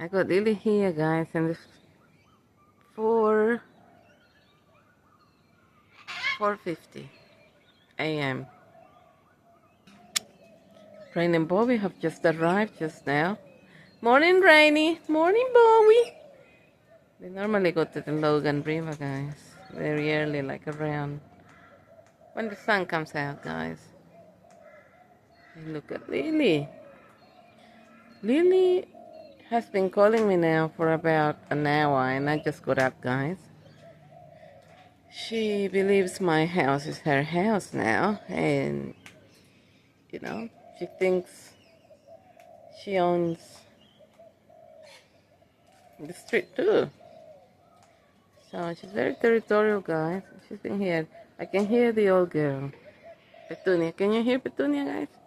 I got Lily here, guys, and it's 4:50 a.m. Rain and Bobby have just arrived just now. Morning, Rainy. Morning, Bobby. They normally go to the Logan River, guys, very early, like around when the sun comes out, guys. And look at Lily. Lily has been calling me now for about an hour, and I just got up, guys. She believes my house is her house now, and you know, she thinks she owns the street too. So she's very territorial, guys. She's been here. I can hear the old girl. Petunia. Can you hear Petunia, guys?